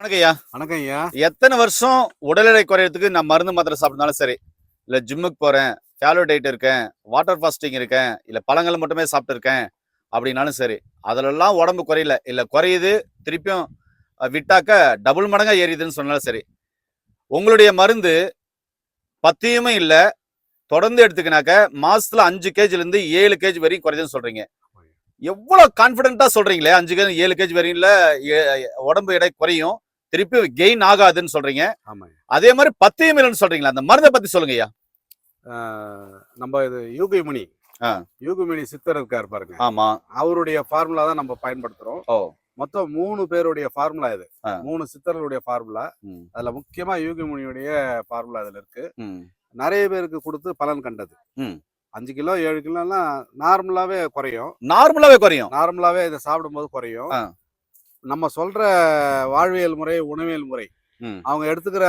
வணக்கம்யா. வணக்கம்யா. எத்தனை வருஷம் உடல் எடை குறையறதுக்கு நான் மருந்து மாத்திரை சாப்பிட்டாலும் சரி, இல்ல ஜிம்முக்கு போறேன், கேலோ டயட் இருக்கேன், வாட்டர் ஃபாஸ்டிங் இருக்கேன், இல்ல பழங்கள் மட்டுமே சாப்பிட்டு இருக்கேன் அப்படின்னாலும் சரி, அதுலெல்லாம் உடம்பு குறையல, இல்ல குறையுது, திருப்பியும் விட்டாக்க டபுள் மடங்கா ஏறிதுன்னு சொன்னாலும் சரி, உங்களுடைய மருந்து பத்தியுமே இல்ல, தொடர்ந்து எடுத்துக்கினாக்க மாசத்துல 5 கேஜில இருந்து 7 கேஜி வரைக்கும் குறையுதுன்னு சொல்றீங்க. எவ்வளவு கான்பிடென்ட்டா சொல்றீங்களே, 5 கேஜி 7 கேஜி வரையில உடம்பு எடை குறையும், திருப்பி கெயின் ஆகாதுன்னு சொல்றீங்க. அதே மாதிரி பத்தியம் இல்லைன்னு சொல்றீங்களா? அந்த மருந்தை பத்தி சொல்லுங்கய்யா. நம்ம இது யூகமணி சித்தர் இருக்காரு பாருங்க. ஆமா, அவருடைய ஃபார்முலா தான் நம்ம பயன்படுத்துறோம். மொத்தம் 3 பேருடைய ஃபார்முலா இது. 3 சித்தர்களுடைய ஃபார்முலா. அதுல முக்கியமா யூகமணியுடைய ஃபார்முலா இதுல இருக்கு. நிறைய பேருக்கு கொடுத்து பலன் கண்டது. 5 கிலோ 7 கிலோலாம் நார்மலாவே குறையும். நார்மலாவே இதை சாப்பிடும்போது குறையும். நம்ம சொல்ற வாழ்வியல் முறை, உணவியல் முறை, அவங்க எடுத்துக்கிற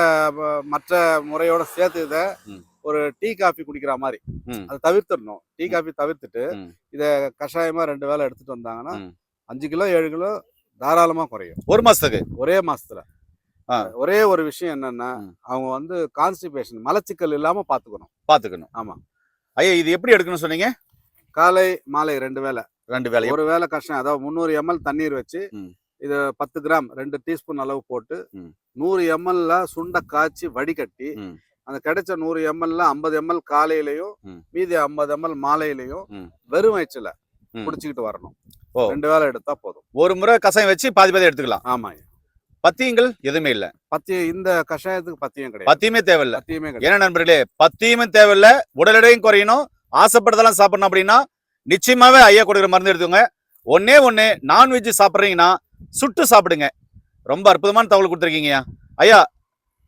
மற்ற முறையோட சேர்த்து இதை ஒரு டீ காஃபி குடிக்கிற மாதிரி அதை தவிர்த்துடணும். டீ காஃபி தவிர்த்துட்டு இதை கஷாயமா 2 வேளை எடுத்துட்டு வந்தாங்கன்னா 5 கிலோ 7 கிலோ தாராளமா குறையும். ஒரு மாசத்துக்கு, ஒரே மாசத்துல. ஒரே ஒரு விஷயம் என்னன்னா, அவங்க கான்ஸ்டிபேஷன், மலச்சிக்கல் இல்லாம பாத்துக்கணும். ஆமா ஐயா. இது எப்படி எடுக்கணும்னு சொன்னீங்க? காலை மாலை 2 வேளை. ஒரு வேளை கஷாயம், அதாவது 300 ml தண்ணீர் வச்சு இது 10 கிராம் 2 டீஸ்பூன் அளவு போட்டு 100 ml சுண்ட காய்ச்சி வடிகட்டி அந்த கிடைச்ச 100 ml 50 ml காலையிலையும் மீதி 50 ml மாலையிலையும் வெறும் வயிற்றுல குடிச்சுக்கிட்டு வரணும். 2 வேளை எடுத்தா போதும். ஒரு முறை கஷாயம் வச்சு பாதி எடுத்துக்கலாம். ஆமா. பத்தியங்கள் எதுவுமே இல்ல. இந்த கஷாயத்துக்கு பத்தியம் கிடையாது. பத்தியமே தேவையில்ல. ஏன்னா நண்பர்களே, பத்தியமே தேவையில்ல, உடல் எடையும் குறையணும், ஆசைப்படுறதெல்லாம் சாப்பிடணும் அப்படின்னா நிச்சயமாவே ஐயா கொடுக்குற மருந்து எடுத்துங்க. ஒண்ணே நான்வெஜ் சாப்பிட்றீங்கன்னா சுட்டு சாப்பிடுங்க. ரொம்ப அற்புதமான தகவல் கொடுத்துருக்கீங்க ஐயா.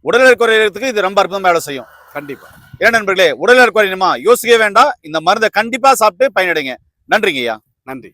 உடல் எடை குறையறதுக்கு இது ரொம்ப அற்புதமா வேலை செய்யும். கண்டிப்பா. ஏன்னா நண்பர்களே, உடல் எடை குறையணுமா யோசிக்கவே வேண்டாம், இந்த மருந்தை கண்டிப்பா சாப்பிட்டு பயனடைங்க. நன்றிங்க ஐயா. நன்றி.